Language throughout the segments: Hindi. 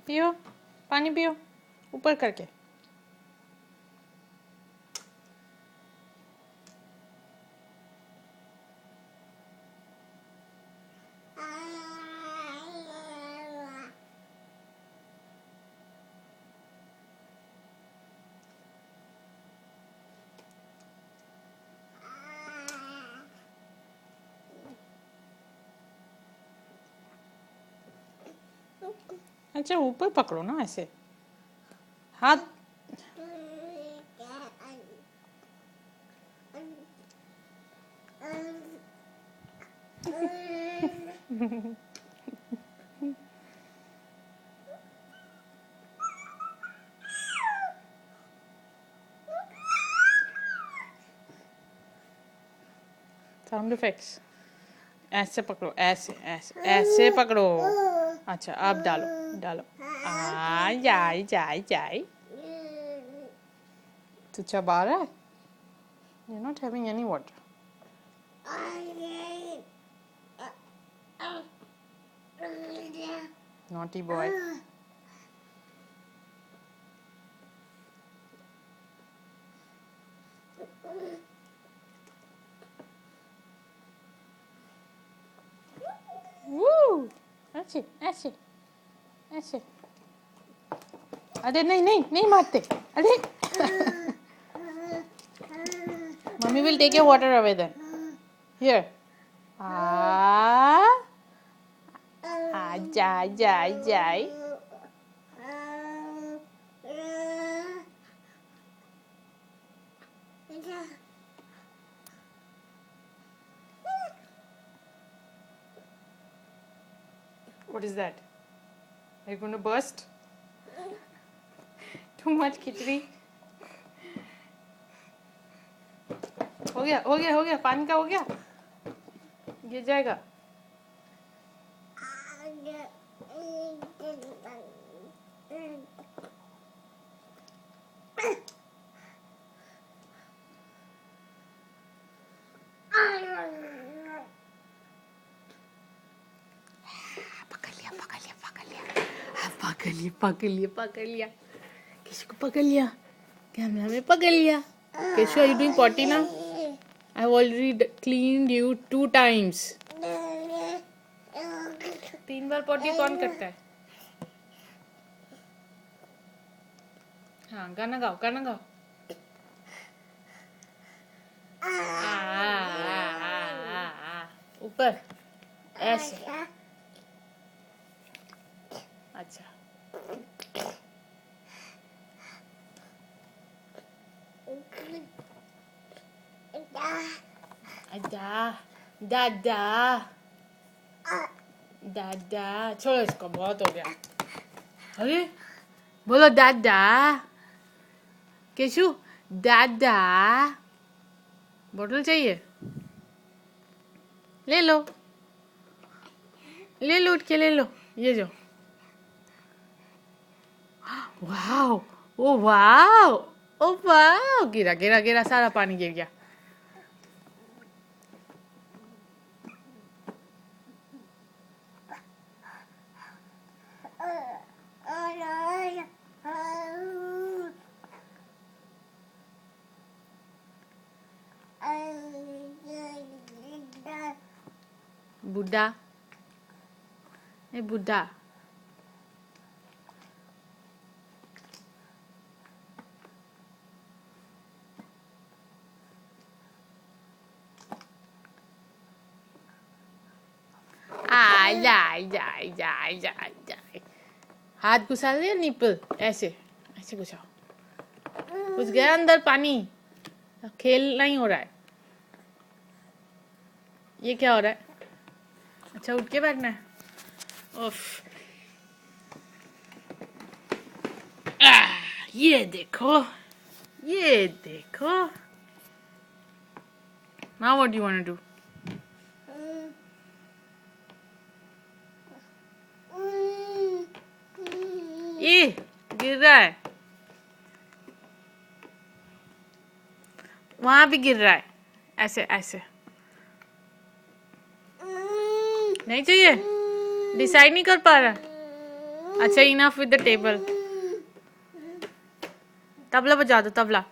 पियो, पानी पियो ऊपर करके। अच्छा ऊपर पकड़ो ना ऐसे हाथ। Sound effects. ऐसे पकड़ो, ऐसे ऐसे ऐसे पकड़ो। अच्छा अब डालो डालो। जाए जाए जाए। तो चबा रहा है। You're not having any water. Naughty boy. Woo! ऐसे ऐसे ऐसे। अरे नहीं नहीं नहीं मारते। अरे Mommy will take your water away then. Here. Jai jai jai. What is that? Are you going to burst? Too much खिचड़ी। हो गया पानी का हो गया। गिर जाएगा। पकड़ लिया किसी को पकड़ लिया। कैमरा में पकड़ लिया। Keshu, are you doing potty now? I've already cleaned you 2 times. 3 bar potty कौन करता है? हाँ गाना गाओ। ऊपर ऐसे। अच्छा दादा छोड़ो इसको, बहुत हो गया। अरे बोलो दादा। केशु दादा। बोतल चाहिए? ले लो उठ के ले लो। ये जो वाओ ओ वाओ गिरा सारा पानी गिर गया। बुड्ढा ए बुड्ढा। जाए हाथ घुसा लिया निपल। ऐसे घुसाओ। घुस गया अंदर पानी। खेल नहीं हो रहा है। ये क्या हो रहा है? अच्छा उठ के बैठना है। उफ। ये देखो Now what do you want to do? ये गिर रहा है। वहां भी गिर रहा है। ऐसे नहीं चाहिए। डिसाइड नहीं कर पा रहा। अच्छा enough with the table. Tabla बजा दो, तबला।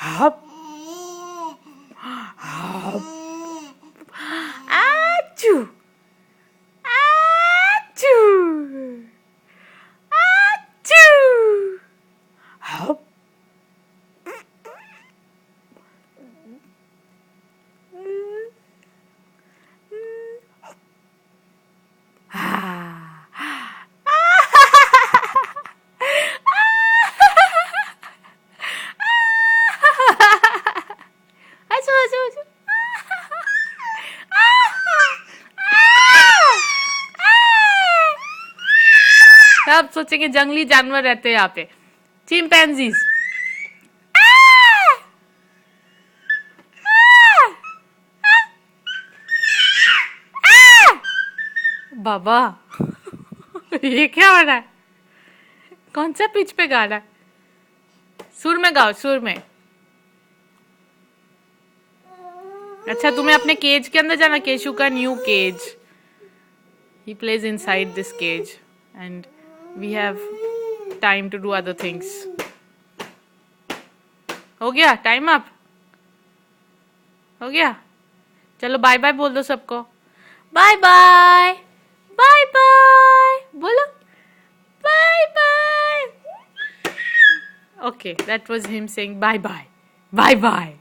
हप हप आचू आचू आचू हप आप सोचेंगे जंगली जानवर रहते हैं यहाँ पे, चिंपैंजीज। बाबा ये क्या हो रहा है? कौन सा पिच पे गा रहा है? सुर में गाओ, सुर में। अच्छा तुम्हें अपने केज के अंदर जाना, केशु का new cage. He plays inside this cage and we have time to do other things. हो गया टाइम अप? हो गया? चलो बाय बाय बोल दो सबको। बाय बाय बाय बाय बोलो, bye bye. Okay, that was him saying bye bye, bye bye,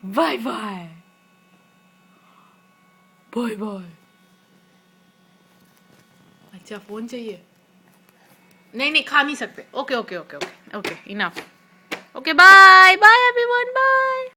bye bye, bye bye. अच्छा फोन चाहिए? नहीं नहीं खा नहीं सकते। Okay okay okay okay okay enough. Okay bye bye everyone, bye.